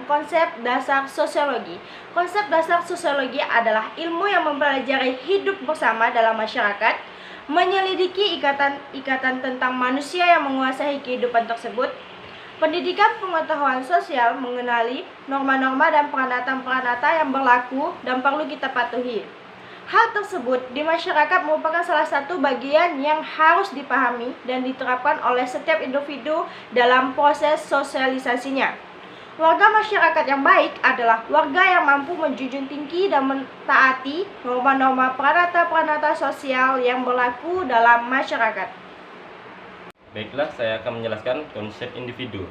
Konsep dasar sosiologi. Konsep dasar sosiologi adalah ilmu yang mempelajari hidup bersama dalam masyarakat, menyelidiki ikatan tentang manusia yang menguasai kehidupan tersebut. Pendidikan pengetahuan sosial mengenali norma-norma dan peranata-peranata yang berlaku dan perlu kita patuhi. Hal tersebut di masyarakat merupakan salah satu bagian yang harus dipahami dan diterapkan oleh setiap individu dalam proses sosialisasinya. Warga masyarakat yang baik adalah warga yang mampu menjunjung tinggi dan mentaati norma-norma peranata-peranata sosial yang berlaku dalam masyarakat. Baiklah, saya akan menjelaskan konsep individu.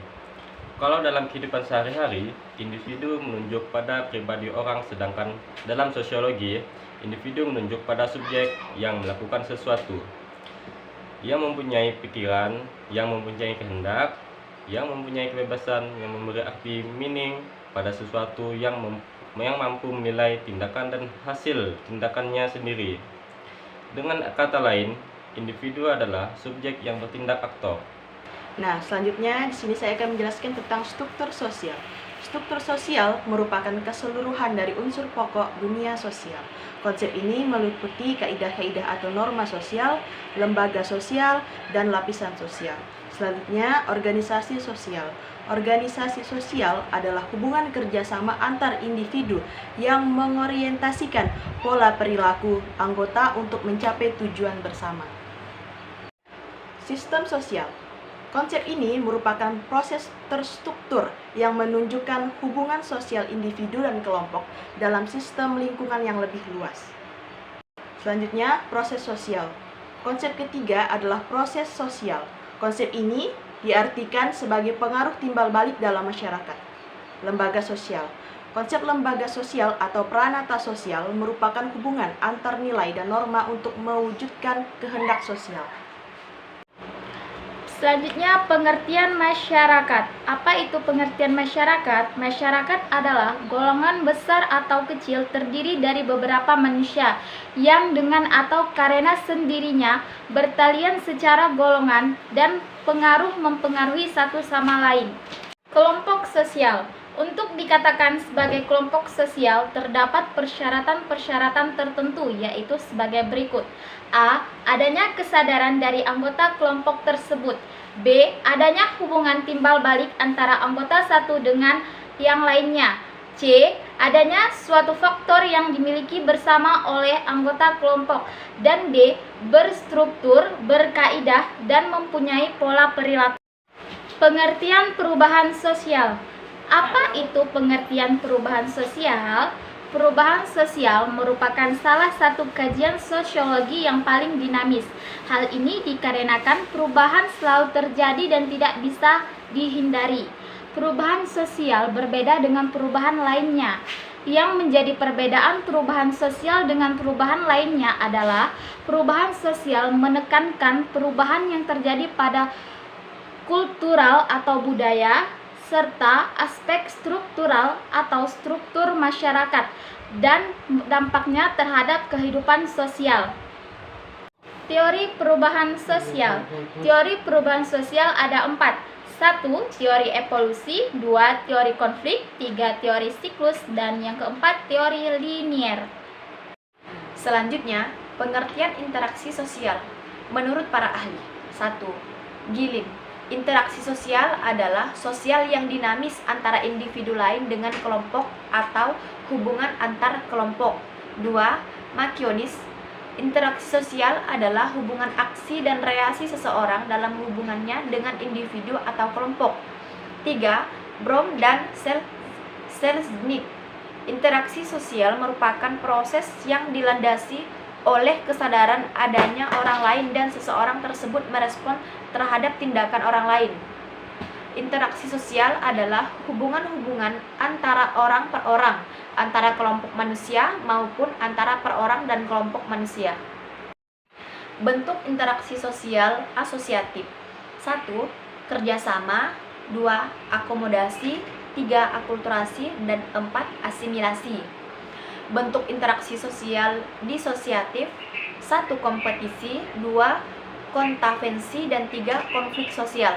Kalau dalam kehidupan sehari-hari, individu menunjuk pada pribadi orang, sedangkan dalam sosiologi, individu menunjuk pada subjek yang melakukan sesuatu, yang mempunyai pikiran, yang mempunyai kehendak, yang mempunyai kebebasan, yang memberi arti meaning pada sesuatu, yang mampu menilai tindakan dan hasil tindakannya sendiri. Dengan kata lain, individu adalah subjek yang bertindak aktor. Nah, selanjutnya di sini saya akan menjelaskan tentang struktur sosial. Struktur sosial merupakan keseluruhan dari unsur pokok dunia sosial. Konsep ini meliputi kaidah-kaidah atau norma sosial, lembaga sosial, dan lapisan sosial. Selanjutnya, organisasi sosial. Organisasi sosial adalah hubungan kerjasama antar individu yang mengorientasikan pola perilaku anggota untuk mencapai tujuan bersama. Sistem sosial. Konsep ini merupakan proses terstruktur yang menunjukkan hubungan sosial individu dan kelompok dalam sistem lingkungan yang lebih luas. Selanjutnya, proses sosial. Konsep ketiga adalah proses sosial. Konsep ini diartikan sebagai pengaruh timbal balik dalam masyarakat. Lembaga sosial. Konsep lembaga sosial atau peranata sosial merupakan hubungan antar nilai dan norma untuk mewujudkan kehendak sosial. Selanjutnya, pengertian masyarakat. Apa itu pengertian masyarakat? Masyarakat adalah golongan besar atau kecil terdiri dari beberapa manusia yang dengan atau karena sendirinya bertalian secara golongan dan mempengaruhi satu sama lain. Kelompok sosial. Untuk dikatakan sebagai kelompok sosial, terdapat persyaratan-persyaratan tertentu, yaitu sebagai berikut. A. Adanya kesadaran dari anggota kelompok tersebut. B. Adanya hubungan timbal balik antara anggota satu dengan yang lainnya. C. Adanya suatu faktor yang dimiliki bersama oleh anggota kelompok. Dan D. Berstruktur, berkaidah, dan mempunyai pola perilaku. Pengertian perubahan sosial. Apa itu pengertian perubahan sosial? Perubahan sosial merupakan salah satu kajian sosiologi yang paling dinamis. Hal ini dikarenakan perubahan selalu terjadi dan tidak bisa dihindari. Perubahan sosial berbeda dengan perubahan lainnya. Yang menjadi perbedaan perubahan sosial dengan perubahan lainnya adalah perubahan sosial menekankan perubahan yang terjadi pada kultural atau budaya, serta aspek struktural atau struktur masyarakat dan dampaknya terhadap kehidupan sosial. Teori perubahan sosial. Teori perubahan sosial ada 4. 1. Teori evolusi. 2. Teori konflik. 3. Teori siklus. Dan yang keempat, teori linier. Selanjutnya, pengertian interaksi sosial. Menurut para ahli. 1. Gilin. Interaksi sosial adalah sosial yang dinamis antara individu lain dengan kelompok atau hubungan antar kelompok. 2. Makionis. Interaksi sosial adalah hubungan aksi dan reaksi seseorang dalam hubungannya dengan individu atau kelompok. 3. Brom dan Selznick. Interaksi sosial merupakan proses yang dilandasi oleh kesadaran adanya orang lain dan seseorang tersebut merespon terhadap tindakan orang lain. Interaksi sosial adalah hubungan-hubungan antara orang per orang, antara kelompok manusia maupun antara per orang dan kelompok manusia. Bentuk interaksi sosial asosiatif. 1. Kerjasama. 2. Akomodasi. 3. Akulturasi. Dan 4. Asimilasi. Bentuk interaksi sosial disosiatif. 1. Kompetisi. 2. Kontravensi. Dan 3. Konflik sosial.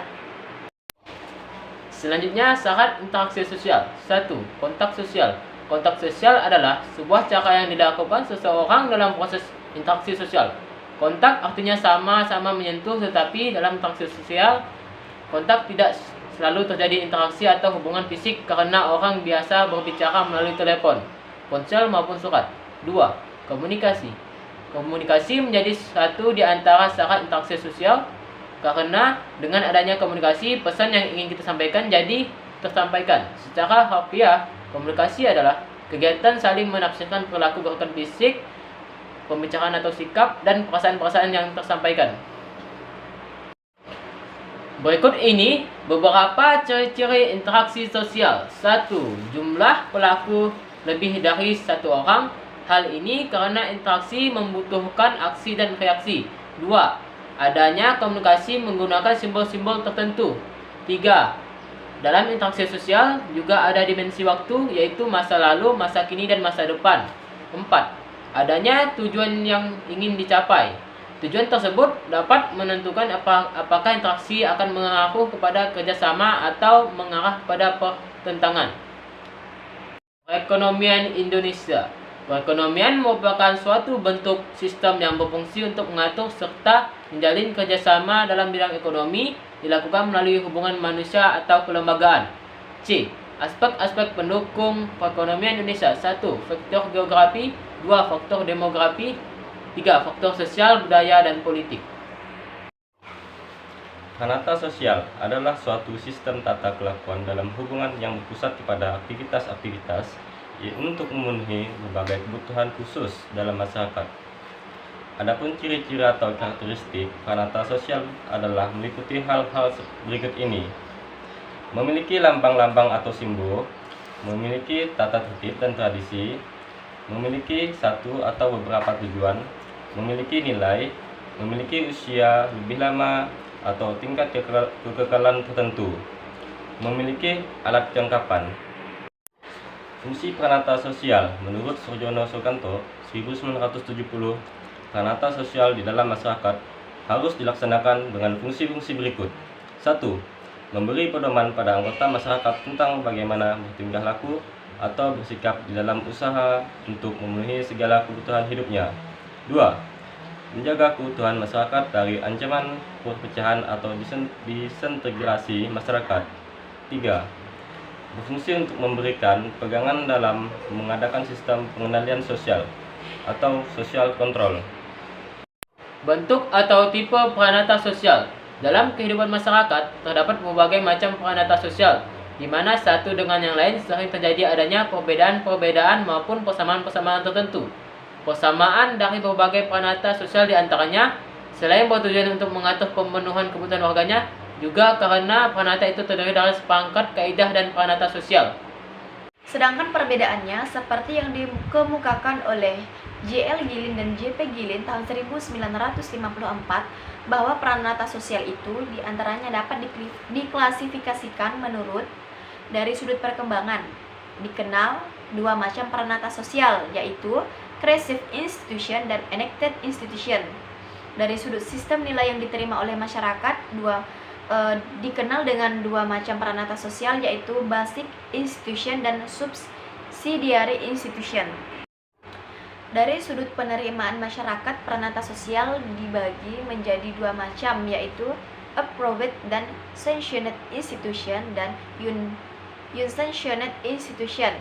Selanjutnya, syarat interaksi sosial. 1. Kontak sosial. Kontak sosial adalah sebuah cara yang dilakukan seseorang dalam proses interaksi sosial. Kontak artinya sama-sama menyentuh, tetapi dalam interaksi sosial, kontak tidak selalu terjadi interaksi atau hubungan fisik karena orang biasa berbicara melalui telepon, ponsel maupun surat. 2. Komunikasi. Komunikasi menjadi satu di antara syarat interaksi sosial karena dengan adanya komunikasi, pesan yang ingin kita sampaikan jadi tersampaikan. Secara harfiah, komunikasi adalah kegiatan saling menafsirkan perilaku gerakan fisik, pembicaraan atau sikap, dan perasaan-perasaan yang tersampaikan. Berikut ini beberapa ciri-ciri interaksi sosial. 1. Jumlah pelaku lebih dari satu orang. Hal ini karena interaksi membutuhkan aksi dan reaksi. 2. Adanya komunikasi menggunakan simbol-simbol tertentu. 3. Dalam interaksi sosial juga ada dimensi waktu, yaitu masa lalu, masa kini, dan masa depan. 4. Adanya tujuan yang ingin dicapai. Tujuan tersebut dapat menentukan apakah interaksi akan mengarah kepada kerjasama atau mengarah kepada pertentangan. Perekonomian Indonesia. Perekonomian merupakan suatu bentuk sistem yang berfungsi untuk mengatur serta menjalin kerjasama dalam bidang ekonomi, dilakukan melalui hubungan manusia atau kelembagaan. C. Aspek-aspek pendukung perekonomian Indonesia. 1. Faktor geografi. 2. Faktor demografi. 3. Faktor sosial, budaya, dan politik. Pranata sosial adalah suatu sistem tata kelakuan dalam hubungan yang berpusat kepada aktivitas-aktivitas untuk memenuhi berbagai kebutuhan khusus dalam masyarakat. Adapun ciri-ciri atau karakteristik pranata sosial adalah meliputi hal-hal berikut ini: memiliki lambang-lambang atau simbol, memiliki tata tertib dan tradisi, memiliki satu atau beberapa tujuan, memiliki nilai, memiliki usia lebih lama atau tingkat kekekalan tertentu, memiliki alat kelengkapan. Fungsi pranata sosial menurut Surjono Sukanto 1970, pranata sosial di dalam masyarakat harus dilaksanakan dengan fungsi-fungsi berikut. 1. Memberi pedoman pada anggota masyarakat tentang bagaimana bertingkah laku atau bersikap di dalam usaha untuk memenuhi segala kebutuhan hidupnya. 2. Menjaga keutuhan masyarakat dari ancaman perpecahan atau disintegrasi masyarakat. 3. Berfungsi untuk memberikan pegangan dalam mengadakan sistem pengendalian sosial atau social control. Bentuk atau tipe pranata sosial. Dalam kehidupan masyarakat, terdapat berbagai macam pranata sosial, di mana satu dengan yang lain sering terjadi adanya perbedaan-perbedaan maupun persamaan-persamaan tertentu. Persamaan dari berbagai pranata sosial diantaranya, selain bertujuan untuk mengatur pemenuhan kebutuhan warganya, juga karena pranata itu terdiri dari seperangkat kaidah dan pranata sosial. Sedangkan perbedaannya seperti yang dikemukakan oleh J.L. Gilin dan J.P. Gilin tahun 1954, bahwa pranata sosial itu diantaranya dapat diklasifikasikan menurut dari sudut perkembangan. Dikenal dua macam pranata sosial, yaitu creative institution dan enacted institution. Dari sudut sistem nilai yang diterima oleh masyarakat, dikenal dengan dua macam pranata sosial, yaitu basic institution dan subsidiary institution. Dari sudut penerimaan masyarakat, pranata sosial dibagi menjadi dua macam, yaitu approved dan sanctioned institution dan unsanctioned institution.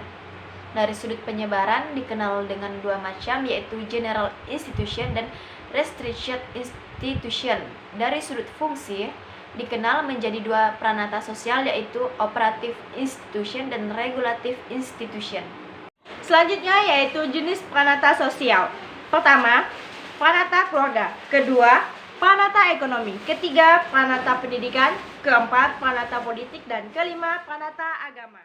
Dari sudut penyebaran dikenal dengan dua macam, yaitu general institution dan restricted institution. Dari sudut fungsi dikenal menjadi dua pranata sosial, yaitu operative institution dan regulative institution. Selanjutnya yaitu jenis pranata sosial. Pertama, pranata keluarga. Kedua, pranata ekonomi. Ketiga, pranata pendidikan. Keempat, pranata politik. Dan kelima, pranata agama.